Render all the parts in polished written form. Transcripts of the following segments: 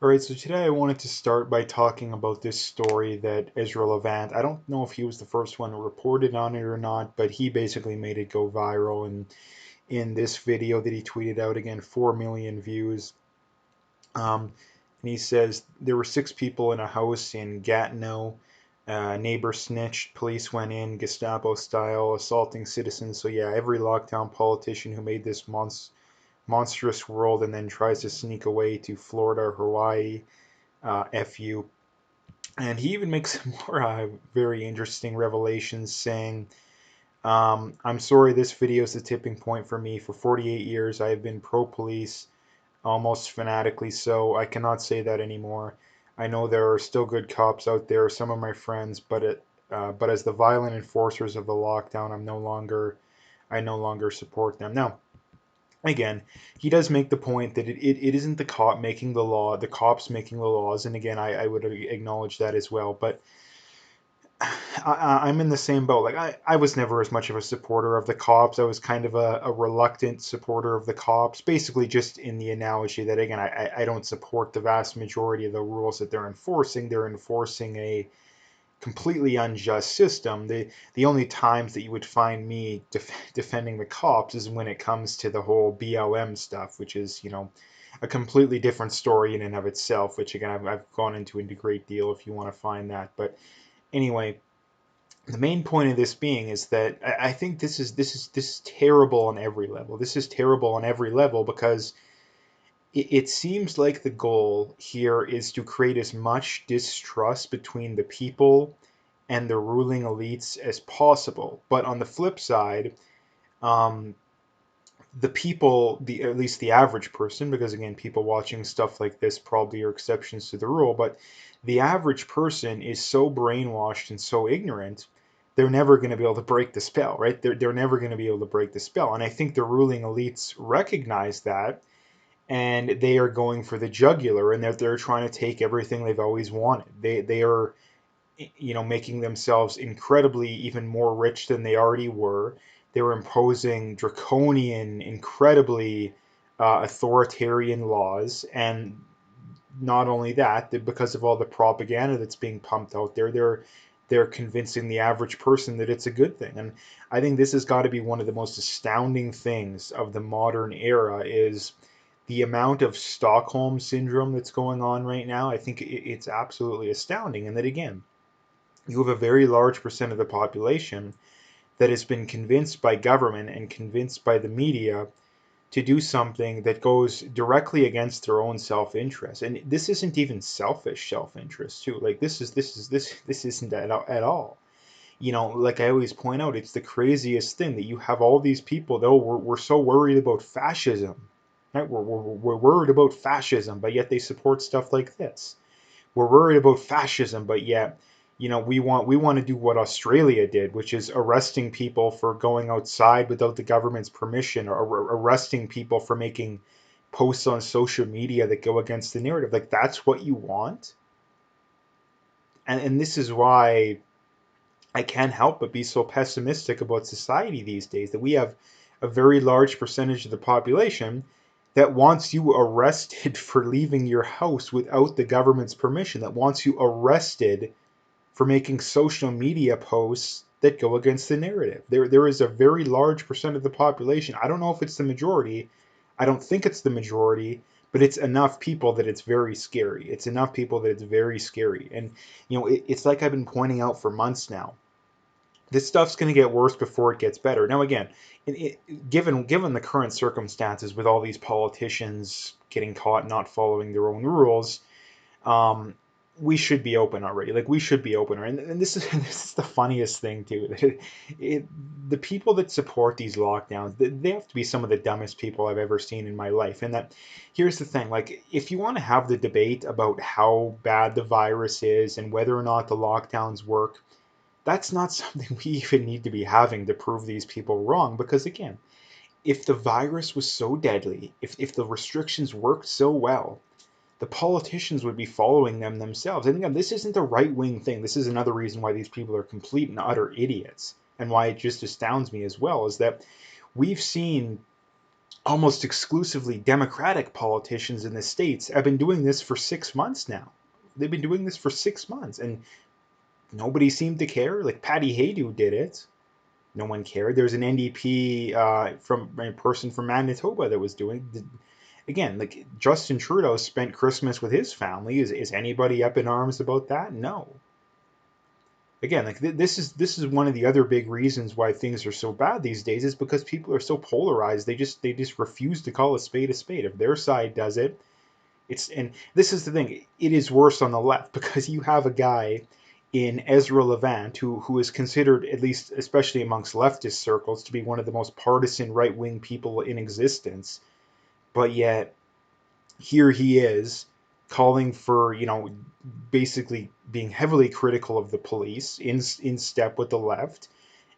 All right, so today I wanted to start by talking about this story that Ezra Levant, I don't know if he was the first one who reported on it or not, but he basically made it go viral. And in this video that he tweeted out, again, 4 million views. And he says there were 6 people in a house in Gatineau. Neighbor snitched, police went in, Gestapo style, assaulting citizens. So, yeah, every lockdown politician who made this monstrous world and then tries to sneak away to Florida or Hawaii. FU. And he even makes some more very interesting revelations saying, I'm sorry, this video is the tipping point for me. For 48 years, I have been pro police, almost fanatically so. I cannot say that anymore. I know there are still good cops out there, some of my friends, but as the violent enforcers of the lockdown, I no longer support them. Now, again, he does make the point that it isn't the cop making the law, the cops making the laws, and again, I would acknowledge that as well. But I'm in the same boat. Like I was never as much of a supporter of the cops. I was kind of a reluctant supporter of the cops, basically just in the analogy that again, I don't support the vast majority of the rules that they're enforcing. They're enforcing a completely unjust system. The only times that you would find me defending the cops is when it comes to the whole BLM stuff, which is a completely different story in and of itself. Which again I've gone into a great deal if you want to find that. But anyway, the main point of this being is that I think this is terrible on every level. This is terrible on every level because it seems like the goal here is to create as much distrust between the people and the ruling elites as possible. But on the flip side, um, the people, at least the average person, because again, people watching stuff like this probably are exceptions to the rule, but the average person is so brainwashed and so ignorant, they're never going to be able to break the spell, right? They're never going to be able to break the spell. And I think the ruling elites recognize that and they are going for the jugular and they're trying to take everything they've always wanted. They are making themselves incredibly even more rich than they already were. They were imposing draconian, incredibly authoritarian laws, and not only that, because of all the propaganda that's being pumped out there, they're convincing the average person that it's a good thing. And I think this has got to be one of the most astounding things of the modern era is the amount of Stockholm syndrome that's going on right now. I think it's absolutely astounding. And that again, you have a very large percent of the population that has been convinced by government and convinced by the media to do something that goes directly against their own self-interest. And this isn't even selfish self-interest too. Like this isn't at all. Like I always point out, it's the craziest thing that you have all these people though we're so worried about fascism. Right? We're worried about fascism, but yet they support stuff like this. We're worried about fascism, but yet, we want to do what Australia did, which is arresting people for going outside without the government's permission, or arresting people for making posts on social media that go against the narrative. Like that's what you want, and this is why I can't help but be so pessimistic about society these days. That we have a very large percentage of the population that wants you arrested for leaving your house without the government's permission, that wants you arrested for making social media posts that go against the narrative. There is a very large percent of the population. I don't know if it's the majority. I don't think it's the majority, but it's enough people that it's very scary. It's enough people that it's very scary. And it's like I've been pointing out for months now. This stuff's going to get worse before it gets better. Now, again, given the current circumstances with all these politicians getting caught not following their own rules, um, we should be open already. Like we should be open, and this is this is the funniest thing too. The people that support these lockdowns, they have to be some of the dumbest people I've ever seen in my life. And that here's the thing: like if you want to have the debate about how bad the virus is and whether or not the lockdowns work, that's not something we even need to be having to prove these people wrong. Because again, if the virus was so deadly, if the restrictions worked so well, the politicians would be following them themselves. And again, this isn't a right wing thing. This is another reason why these people are complete and utter idiots, and why it just astounds me as well is that we've seen almost exclusively Democratic politicians in the states have been doing this for 6 months now. They've been doing this for 6 months, and nobody seemed to care. Like Patty Haydu did it. No one cared. There's an NDP from a person from Manitoba that was doing. Again, like Justin Trudeau spent Christmas with his family. Is anybody up in arms about that? No. Again, like this is one of the other big reasons why things are so bad these days is because people are so polarized. They just refuse to call a spade a spade. If their side does it, and this is the thing. It is worse on the left because you have a guy in Ezra Levant who is considered, at least especially amongst leftist circles, to be one of the most partisan right wing people in existence. But yet here he is calling for, basically being heavily critical of the police in step with the left,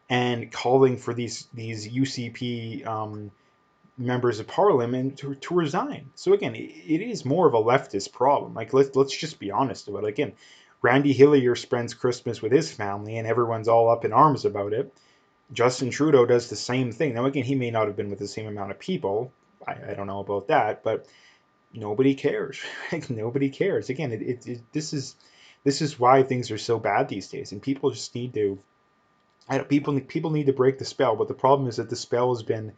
and calling for these UCP members of parliament to resign. So again, it is more of a leftist problem. Like let's just be honest about it. Again, Randy Hillier spends Christmas with his family and everyone's all up in arms about it. Justin Trudeau does the same thing. Now again, he may not have been with the same amount of people. I don't know about that, but nobody cares. Like nobody cares. Again, this is why things are so bad these days, and people just need to. People need to break the spell. But the problem is that the spell has been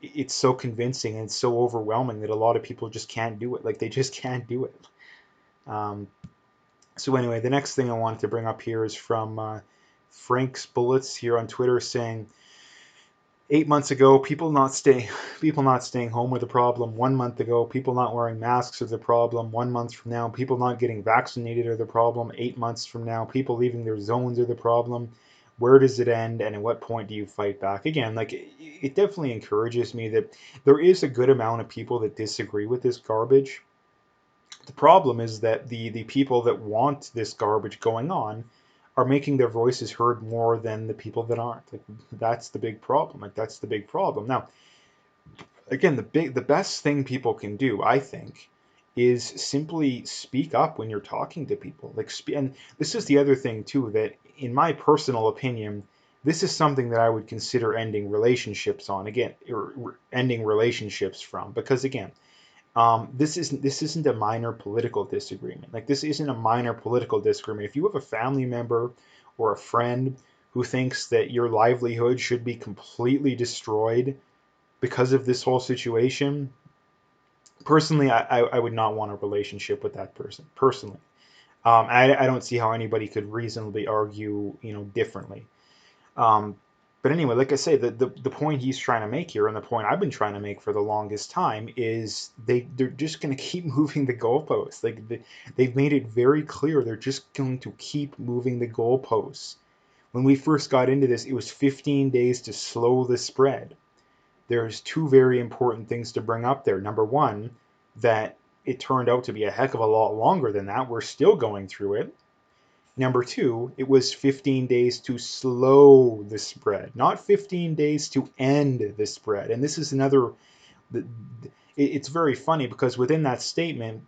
it's so convincing and so overwhelming that a lot of people just can't do it. Like they just can't do it. Um, so anyway, the next thing I wanted to bring up here is from Frank's Bullets here on Twitter saying 8 months ago, people not staying home were the problem. 1 month ago, people not wearing masks are the problem. 1 month from now, people not getting vaccinated are the problem. 8 months from now, people leaving their zones are the problem. Where does it end, and at what point do you fight back? Again, like it definitely encourages me that there is a good amount of people that disagree with this garbage. The problem is that the people that want this garbage going on are making their voices heard more than the people that aren't. Like that's the big problem. Like that's the big problem. Now, again, the best thing people can do, I think, is simply speak up when you're talking to people. And this is the other thing too, that in my personal opinion, this is something that I would consider ending relationships on again, or ending relationships from, because again, this isn't a minor political disagreement. Like this isn't a minor political disagreement. If you have a family member or a friend who thinks that your livelihood should be completely destroyed because of this whole situation, personally, I would not want a relationship with that person. Personally, I don't see how anybody could reasonably argue, differently. Um, but anyway, like I say, the point he's trying to make here, and the point I've been trying to make for the longest time, is they're just going to keep moving the goalposts. Like they've made it very clear they're just going to keep moving the goalposts. When we first got into this, it was 15 days to slow the spread. There's two very important things to bring up there. Number one, that it turned out to be a heck of a lot longer than that. We're still going through it. Number two, it was 15 days to slow the spread, not 15 days to end the spread. And this is another, it's very funny because within that statement,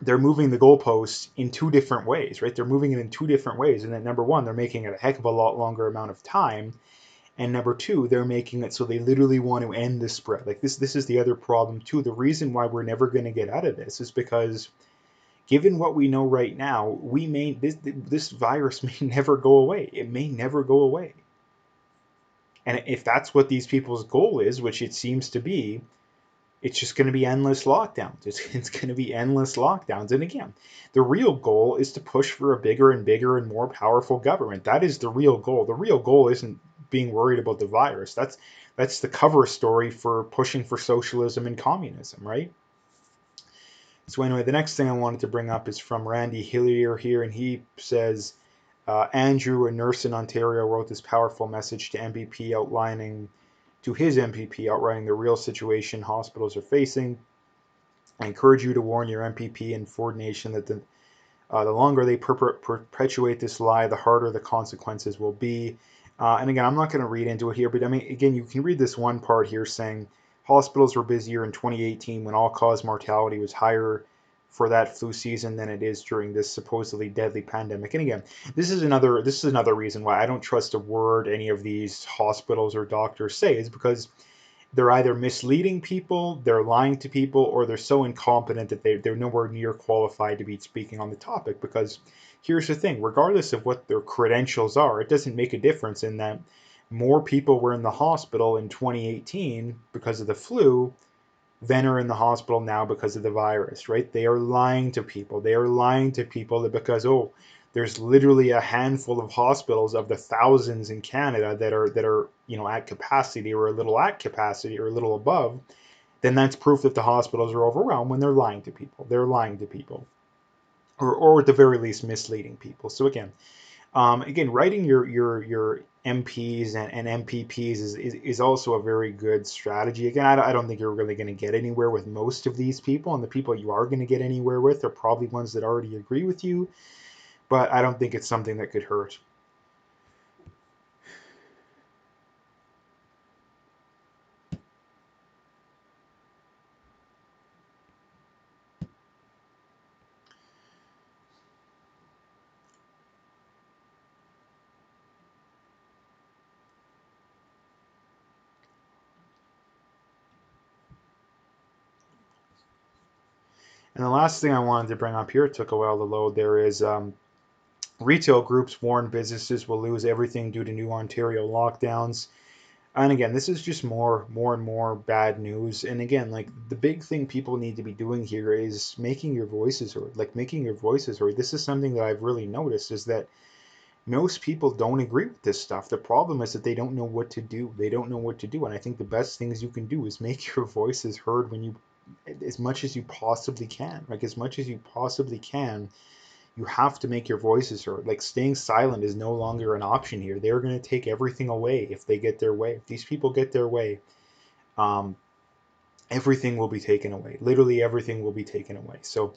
they're moving the goalposts in two different ways, right? They're moving it in two different ways. And then number one, they're making it a heck of a lot longer amount of time. And number two, they're making it so they literally want to end the spread. Like this is the other problem too. The reason why we're never going to get out of this is because given what we know right now, this virus may never go away. It may never go away. And if that's what these people's goal is, which it seems to be, it's just going to be endless lockdowns. It's going to be endless lockdowns. And again, the real goal is to push for a bigger and bigger and more powerful government. That is the real goal. The real goal isn't being worried about the virus. That's the cover story for pushing for socialism and communism, right? So anyway, the next thing I wanted to bring up is from Randy Hillier here, and he says, Andrew, a nurse in Ontario, wrote this powerful message to his MPP outlining the real situation hospitals are facing. I encourage you to warn your MPP in Ford Nation that the longer they perpetuate this lie, the harder the consequences will be. And again, I'm not going to read into it here, but I mean, again, you can read this one part here saying hospitals were busier in 2018 when all-cause mortality was higher for that flu season than it is during this supposedly deadly pandemic. And again, this is another reason why I don't trust a word any of these hospitals or doctors say, is because they're either misleading people, they're lying to people, or they're so incompetent that they're nowhere near qualified to be speaking on the topic. Because here's the thing, regardless of what their credentials are, it doesn't make a difference in that more people were in the hospital in 2018 because of the flu than are in the hospital now because of the virus, right? They are lying to people. They are lying to people that because, oh, there's literally a handful of hospitals of the thousands in Canada that are at capacity or a little at capacity or a little above, then that's proof that the hospitals are overwhelmed when they're lying to people. They're lying to people. Or at the very least misleading people. So again, writing your MPs and MPPs is also a very good strategy. Again, I don't think you're really going to get anywhere with most of these people, and the people you are going to get anywhere with are probably ones that already agree with you, but I don't think it's something that could hurt. And the last thing I wanted to bring up here, it took a while to load, there is retail groups warn businesses will lose everything due to new Ontario lockdowns. And again, this is just more and more bad news. And again, like the big thing people need to be doing here is making your voices heard. Like making your voices heard. This is something that I've really noticed is that most people don't agree with this stuff. The problem is that they don't know what to do. They don't know what to do. And I think the best things you can do is make your voices heard when you as much as you possibly can. Like as much as you possibly can, you have to make your voices heard. Like staying silent is no longer an option here. They're going to take everything away if they get their way. If these people get their way, um, everything will be taken away. Literally everything will be taken away. So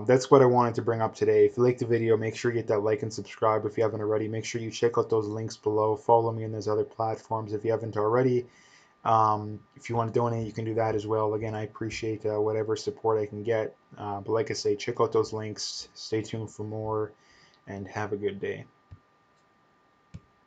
that's what I wanted to bring up today. If you like the video, make sure you hit that like and subscribe if you haven't already. Make sure you check out those links below. Follow me on those other platforms if you haven't already. If you want to donate, you can do that as well. Again, I appreciate whatever support I can get. But like I say, check out those links. Stay tuned for more and have a good day.